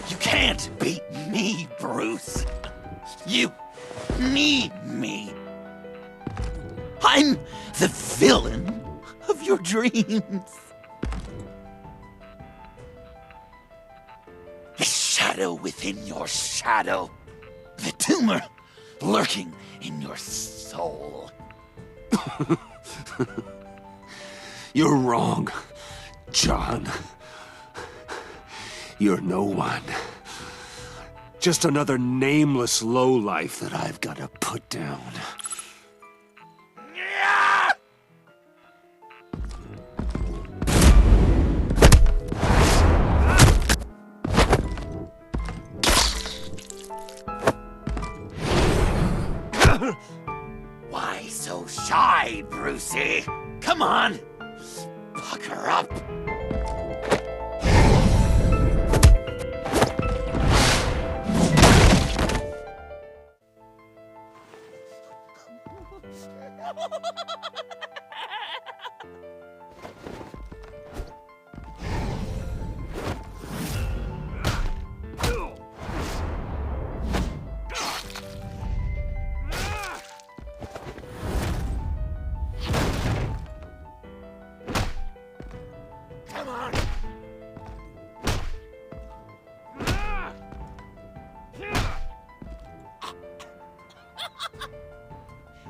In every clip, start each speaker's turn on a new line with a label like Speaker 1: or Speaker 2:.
Speaker 1: You can't beat me, Bruce. You need me. I'm the villain of your dreams. The shadow within your shadow. The tumor lurking in your soul.
Speaker 2: You're wrong, John. You're no one. Just another nameless lowlife that I've got to put down.
Speaker 1: Why so shy, Brucey? Come on, pucker up.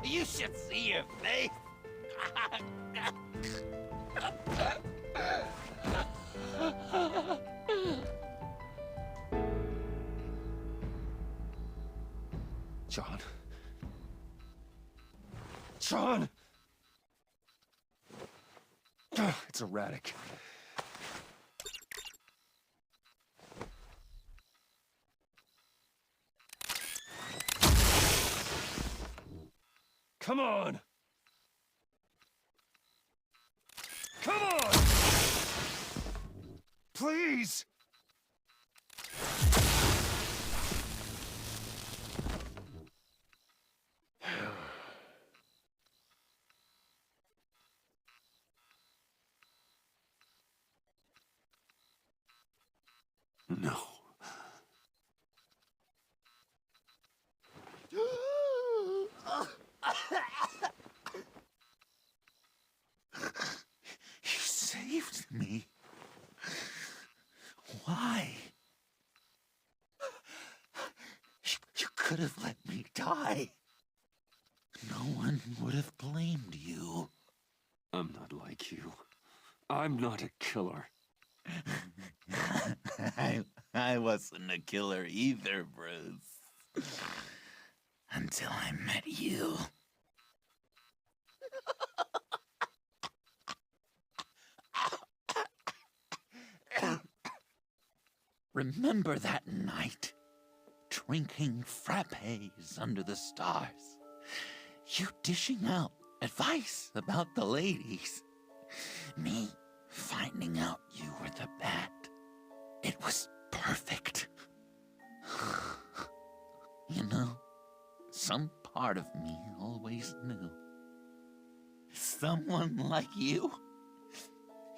Speaker 1: You should see your face.
Speaker 2: John. John! It's erratic. Come on! Come on! Please! No.
Speaker 1: You saved me. Why? You could have let me die. No one would have blamed you.
Speaker 2: I'm not like you. I'm not a killer.
Speaker 1: I wasn't a killer either, Bruce. Until I met you. Remember that night? Drinking frappes under the stars. You dishing out advice about the ladies. Me finding out you were the bat. It was perfect. You know, some part of me always knew. Someone like you,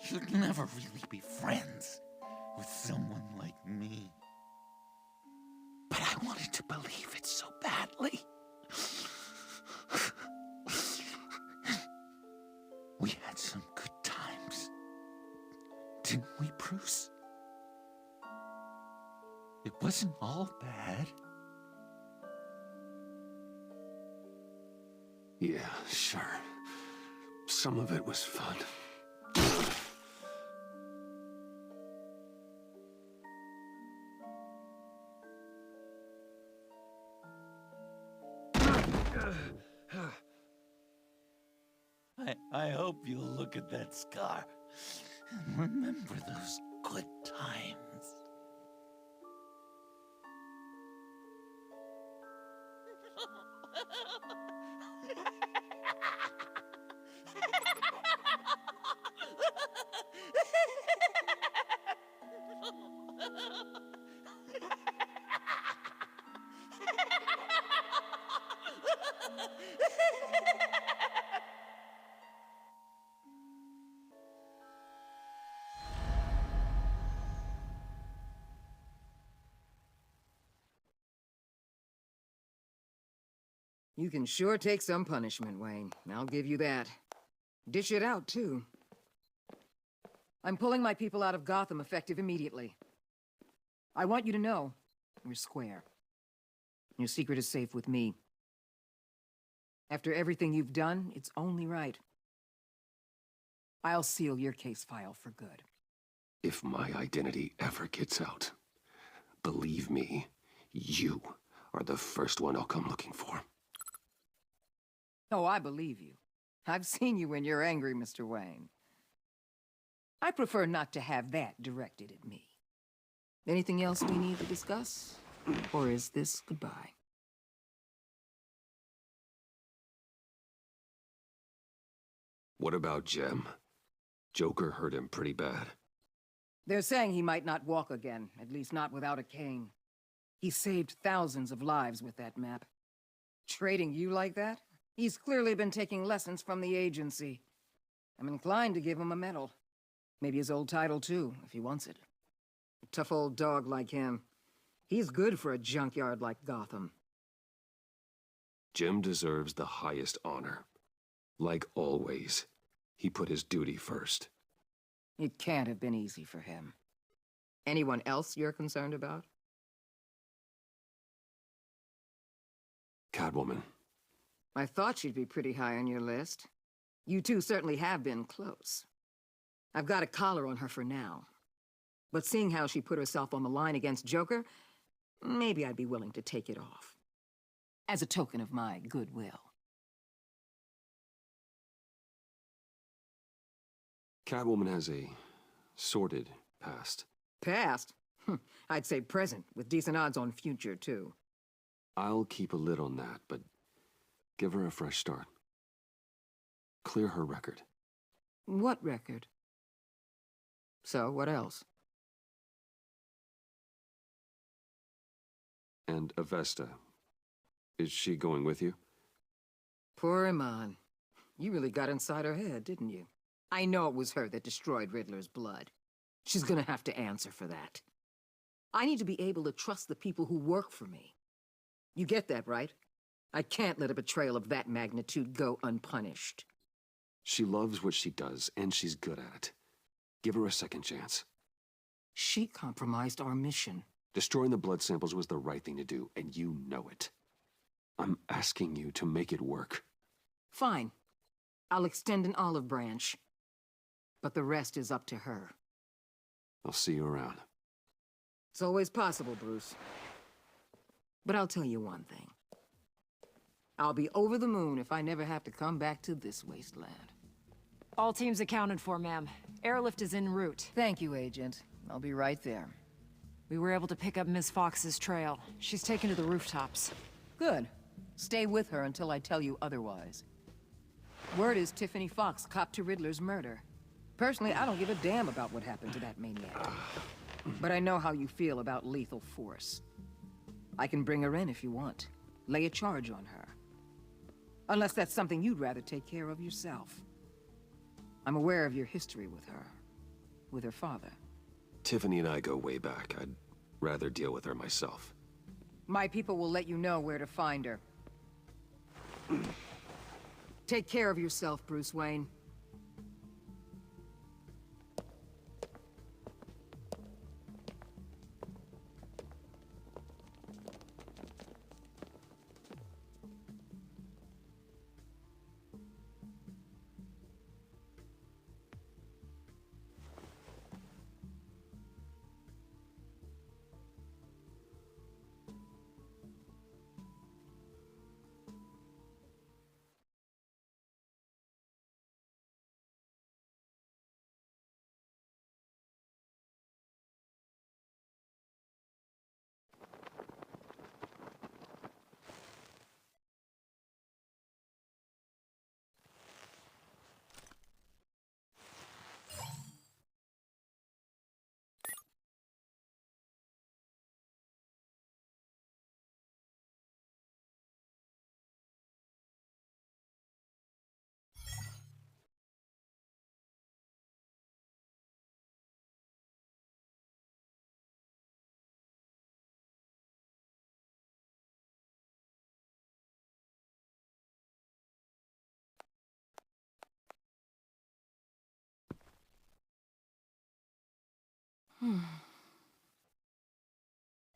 Speaker 1: you'd never really be friends with someone like me. But I wanted to believe it so badly. We had some good times, didn't we, Bruce? It wasn't all bad.
Speaker 2: Yeah, sure. Some of it was fun.
Speaker 1: I hope you'll look at that scar and remember those good times.
Speaker 3: You can sure take some punishment, Wayne. I'll give you that. Dish it out, too. I'm pulling my people out of Gotham effective immediately. I want you to know, we're square. Your secret is safe with me. After everything you've done, it's only right. I'll seal your case file for good.
Speaker 2: If my identity ever gets out, believe me, you are the first one I'll come looking for.
Speaker 3: Oh, I believe you. I've seen you when you're angry, Mr. Wayne. I prefer not to have that directed at me. Anything else we need to discuss? Or is this goodbye?
Speaker 2: What about Jem? Joker hurt him pretty bad.
Speaker 3: They're saying he might not walk again, at least not without a cane. He saved thousands of lives with that map. Trading you like that? He's clearly been taking lessons from the agency. I'm inclined to give him a medal. Maybe his old title, too, if he wants it. A tough old dog like him. He's good for a junkyard like Gotham.
Speaker 2: Jem deserves the highest honor. Like always, he put his duty first.
Speaker 3: It can't have been easy for him. Anyone else you're concerned about?
Speaker 2: Catwoman.
Speaker 3: I thought she'd be pretty high on your list. You two certainly have been close. I've got a collar on her for now. But seeing how she put herself on the line against Joker, maybe I'd be willing to take it off. As a token of my goodwill.
Speaker 2: Catwoman has a sordid past.
Speaker 3: Past? I'd say present, with decent odds on future, too.
Speaker 2: I'll keep a lid on that, but give her a fresh start. Clear her record.
Speaker 3: What record? So, what else?
Speaker 2: And Avesta. Is she going with you?
Speaker 3: Poor Iman. You really got inside her head, didn't you? I know it was her that destroyed Riddler's blood. She's gonna have to answer for that. I need to be able to trust the people who work for me. You get that, right? I can't let a betrayal of that magnitude go unpunished.
Speaker 2: She loves what she does, and she's good at it. Give her a second chance.
Speaker 3: She compromised our mission.
Speaker 2: Destroying the blood samples was the right thing to do, and you know it. I'm asking you to make it work.
Speaker 3: Fine. I'll extend an olive branch. But the rest is up to her.
Speaker 2: I'll see you around.
Speaker 3: It's always possible, Bruce. But I'll tell you one thing. I'll be over the moon if I never have to come back to this wasteland.
Speaker 4: All teams accounted for, ma'am. Airlift is en route.
Speaker 3: Thank you, Agent. I'll be right there.
Speaker 4: We were able to pick up Miss Fox's trail. She's taken to the rooftops.
Speaker 3: Good. Stay with her until I tell you otherwise. Word is Tiffany Fox copped to Riddler's murder. Personally, I don't give a damn about what happened to that maniac. But I know how you feel about lethal force. I can bring her in if you want. Lay a charge on her. Unless that's something you'd rather take care of yourself. I'm aware of your history with her. With her father.
Speaker 2: Tiffany and I go way back. I'd rather deal with her myself.
Speaker 3: My people will let you know where to find her. Take care of yourself, Bruce Wayne.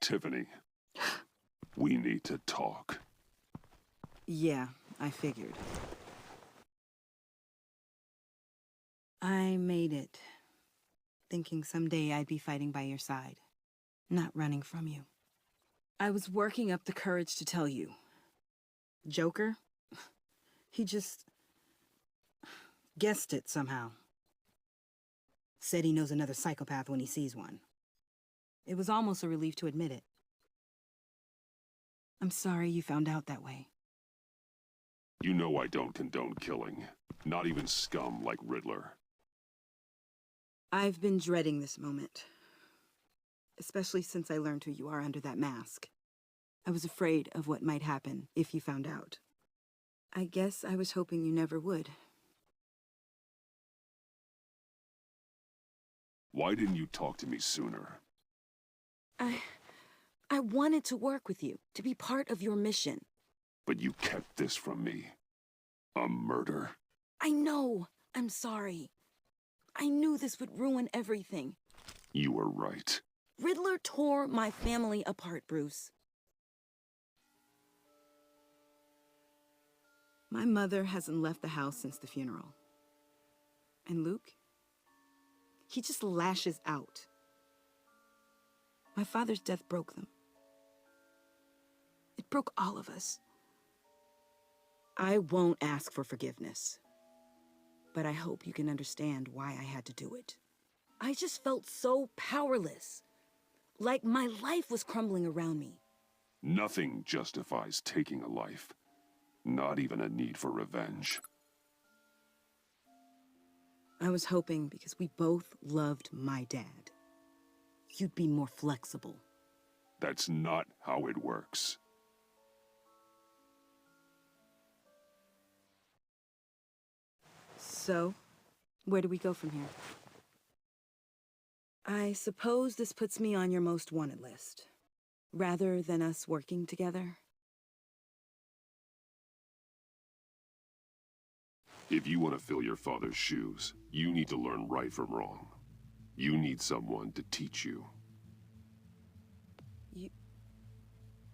Speaker 5: Tiffany, we need to talk.
Speaker 6: Yeah, I figured. I made it, thinking someday I'd be fighting by your side, not running from you. I was working up the courage to tell you. Joker? He just guessed it somehow. Said he knows another psychopath when he sees one. It was almost a relief to admit it. I'm sorry you found out that way.
Speaker 5: You know I don't condone killing. Not even scum like Riddler.
Speaker 6: I've been dreading this moment. Especially since I learned who you are under that mask. I was afraid of what might happen if you found out. I guess I was hoping you never would.
Speaker 5: Why didn't you talk to me sooner?
Speaker 6: I wanted to work with you, to be part of your mission.
Speaker 5: But you kept this from me. A murder.
Speaker 6: I know. I'm sorry. I knew this would ruin everything.
Speaker 5: You were right.
Speaker 6: Riddler tore my family apart, Bruce. My mother hasn't left the house since the funeral. And Luke? He just lashes out. My father's death broke them. It broke all of us. I won't ask for forgiveness. But I hope you can understand why I had to do it. I just felt so powerless. Like my life was crumbling around me.
Speaker 5: Nothing justifies taking a life. Not even a need for revenge.
Speaker 6: I was hoping because we both loved my dad, you'd be more flexible.
Speaker 5: That's not how it works.
Speaker 6: So, where do we go from here? I suppose this puts me on your most wanted list, rather than us working together.
Speaker 5: If you want to fill your father's shoes, you need to learn right from wrong. You need someone to teach you.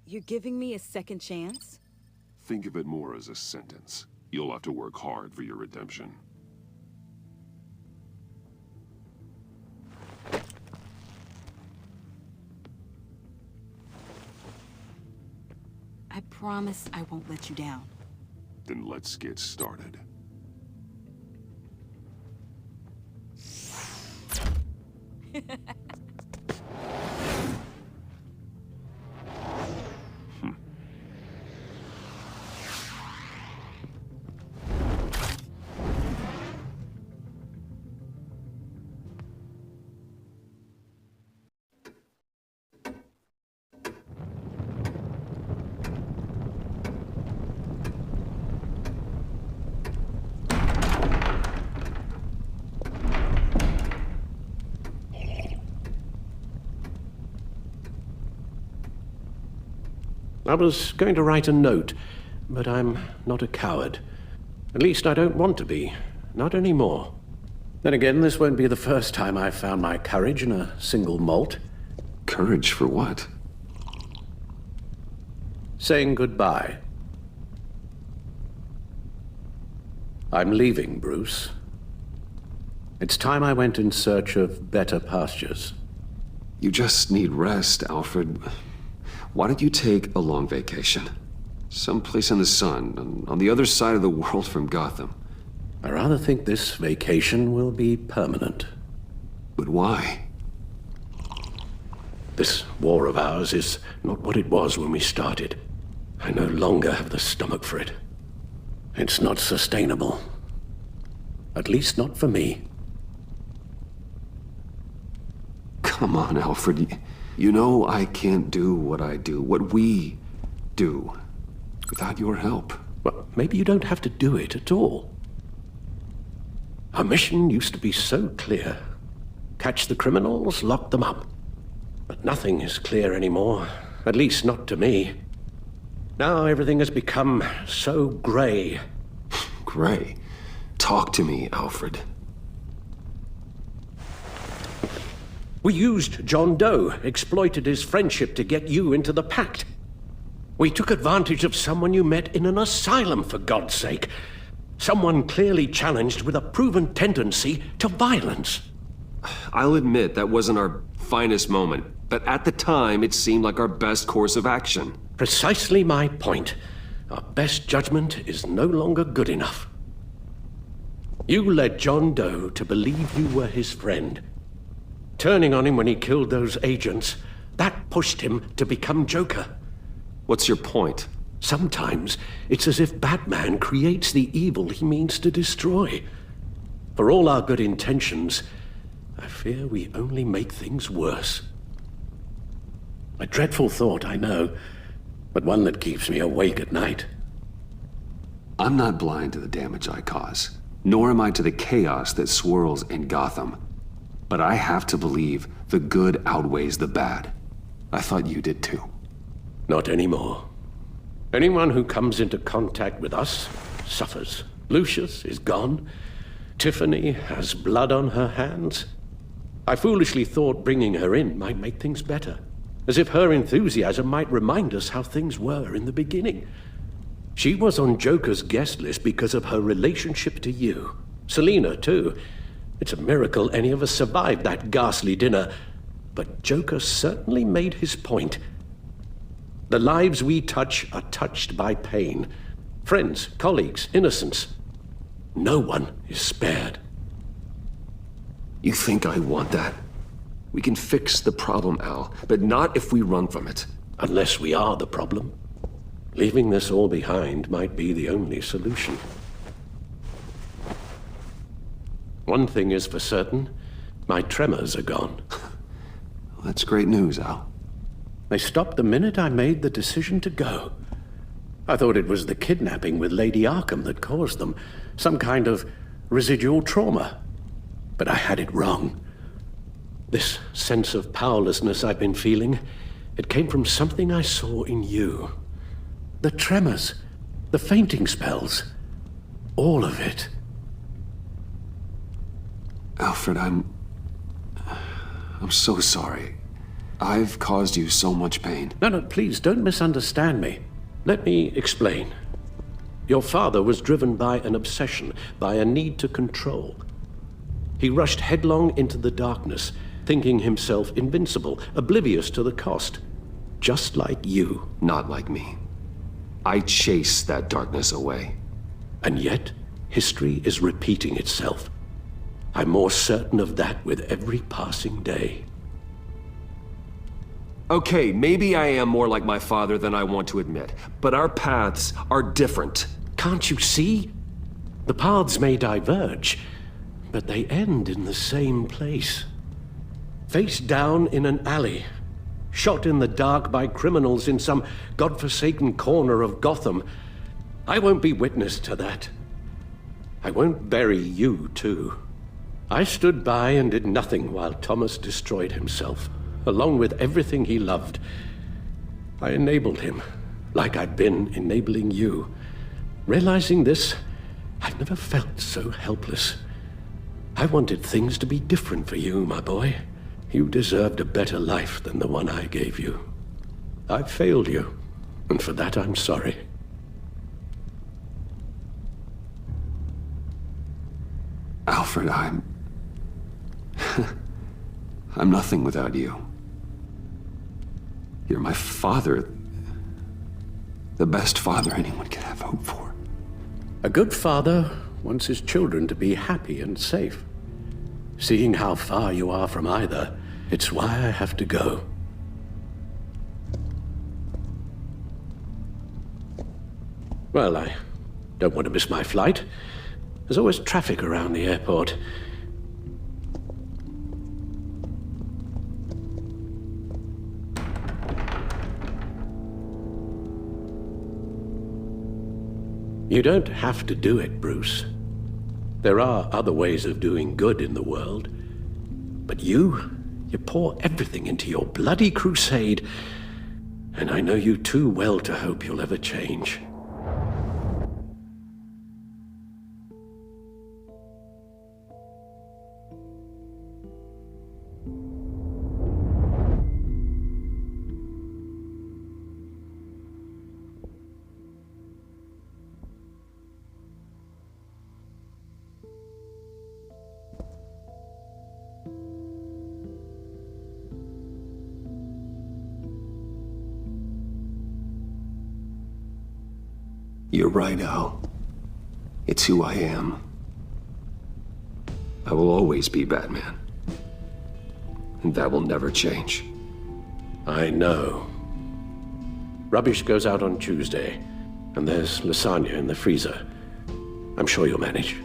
Speaker 6: You're giving me a second chance?
Speaker 5: Think of it more as a sentence. You'll have to work hard for your redemption.
Speaker 6: I promise I won't let you down.
Speaker 5: Then let's get started.
Speaker 2: I was going to write a note, but I'm not a coward. At least I don't want to be. Not anymore. Then again, this won't be the first time I've found my courage in a single malt. Courage for what? Saying goodbye. I'm leaving, Bruce. It's time I went in search of better pastures. You just need rest, Alfred. Why don't you take a long vacation? Someplace in the sun, on the other side of the world from Gotham.
Speaker 7: I rather think this vacation will be permanent.
Speaker 2: But why?
Speaker 7: This war of ours is not what it was when we started. I no longer have the stomach for it. It's not sustainable. At least not for me.
Speaker 2: Come on, Alfred. You know I can't do what I do, what we do, without your help.
Speaker 7: Well, maybe you don't have to do it at all. Our mission used to be so clear. Catch the criminals, lock them up. But nothing is clear anymore, at least not to me. Now everything has become so gray.
Speaker 2: Gray? Talk to me, Alfred.
Speaker 7: We used John Doe, exploited his friendship to get you into the Pact. We took advantage of someone you met in an asylum, for God's sake. Someone clearly challenged with a proven tendency to violence.
Speaker 8: I'll admit that wasn't our finest moment, but at the time it seemed like our best course of action.
Speaker 7: Precisely my point. Our best judgment is no longer good enough. You led John Doe to believe you were his friend. Turning on him when he killed those agents, that pushed him to become Joker.
Speaker 8: What's your point?
Speaker 7: Sometimes it's as if Batman creates the evil he means to destroy. For all our good intentions, I fear we only make things worse. A dreadful thought, I know, but one that keeps me awake at night.
Speaker 8: I'm not blind to the damage I cause, nor am I to the chaos that swirls in Gotham. But I have to believe the good outweighs the bad. I thought you did too.
Speaker 7: Not anymore. Anyone who comes into contact with us suffers. Lucius is gone. Tiffany has blood on her hands. I foolishly thought bringing her in might make things better, as if her enthusiasm might remind us how things were in the beginning. She was on Joker's guest list because of her relationship to you. Selina, too. It's a miracle any of us survived that ghastly dinner, but Joker certainly made his point. The lives we touch are touched by pain. Friends, colleagues, innocents. No one is spared.
Speaker 8: You think I want that? We can fix the problem, Al, but not if we run from it.
Speaker 7: Unless we are the problem. Leaving this all behind might be the only solution. One thing is for certain, my tremors are gone.
Speaker 8: Well, that's great news, Al.
Speaker 7: They stopped the minute I made the decision to go. I thought it was the kidnapping with Lady Arkham that caused them, some kind of residual trauma. But I had it wrong. This sense of powerlessness I've been feeling, it came from something I saw in you. The tremors, the fainting spells, all of it.
Speaker 8: Alfred, I'm so sorry. I've caused you so much pain.
Speaker 7: No, please don't misunderstand me. Let me explain. Your father was driven by an obsession, by a need to control. He rushed headlong into the darkness, thinking himself invincible, oblivious to the cost. Just like you.
Speaker 8: Not like me. I chased that darkness away.
Speaker 7: And yet, history is repeating itself. I'm more certain of that with every passing day.
Speaker 8: Okay, maybe I am more like my father than I want to admit, but our paths are different.
Speaker 7: Can't you see? The paths may diverge, but they end in the same place. Face down in an alley, shot in the dark by criminals in some godforsaken corner of Gotham. I won't be witness to that. I won't bury you, too. I stood by and did nothing while Thomas destroyed himself, along with everything he loved. I enabled him, like I'd been enabling you. Realizing this, I've never felt so helpless. I wanted things to be different for you, my boy. You deserved a better life than the one I gave you. I failed you, and for that I'm sorry.
Speaker 8: Alfred, I'm nothing without you. You're my father. The best father anyone could have hope for.
Speaker 7: A good father wants his children to be happy and safe. Seeing how far you are from either, it's why I have to go. Well, I don't want to miss my flight. There's always traffic around the airport. You don't have to do it, Bruce. There are other ways of doing good in the world. But you pour everything into your bloody crusade, and I know you too well to hope you'll ever change.
Speaker 8: You're right, Al. It's who I am. I will always be Batman. And that will never change.
Speaker 7: I know. Rubbish goes out on Tuesday, and there's lasagna in the freezer. I'm sure you'll manage.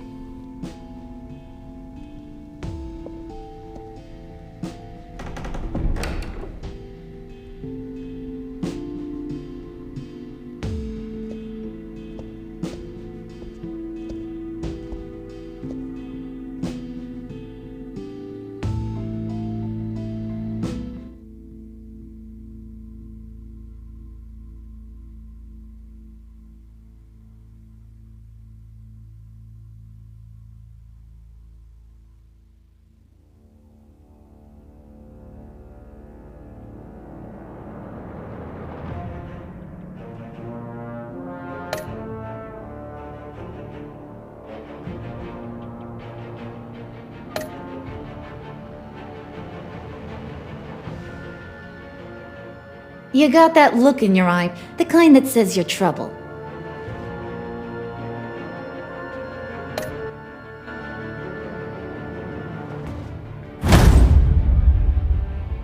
Speaker 9: You got that look in your eye, the kind that says you're trouble.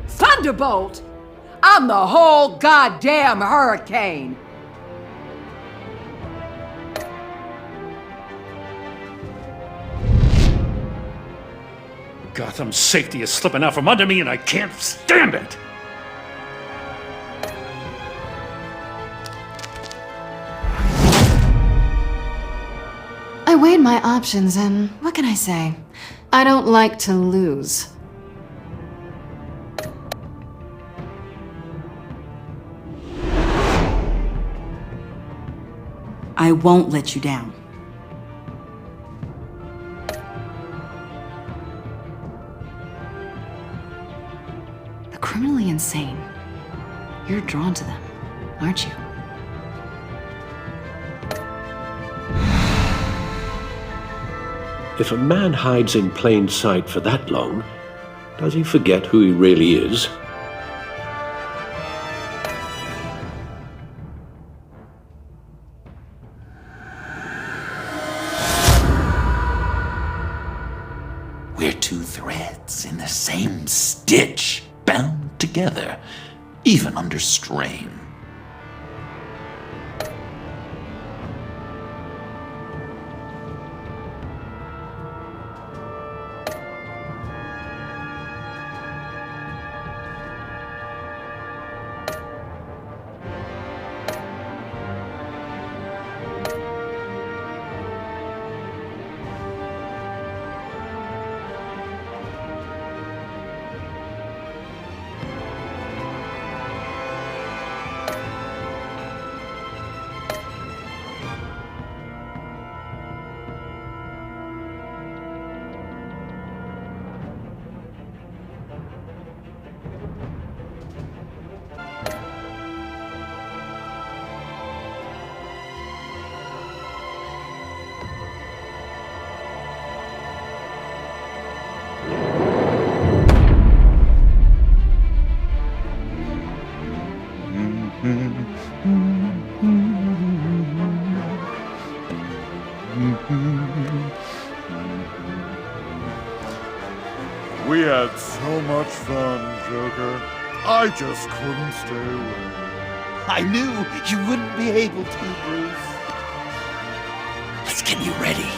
Speaker 3: Thunderbolt! I'm the whole goddamn hurricane!
Speaker 10: Gotham's safety is slipping out from under me and I can't stand it!
Speaker 4: I weighed my options and what can I say? I don't like to lose.
Speaker 6: I won't let you down.
Speaker 4: The criminally insane. You're drawn to them, aren't you?
Speaker 7: If a man hides in plain sight for that long, does he forget who he really is?
Speaker 1: We're two threads in the same stitch, bound together, even under strain.
Speaker 11: We had so much fun, Joker. I just couldn't stay away.
Speaker 1: I knew you wouldn't be able to, Bruce. Let's get you ready.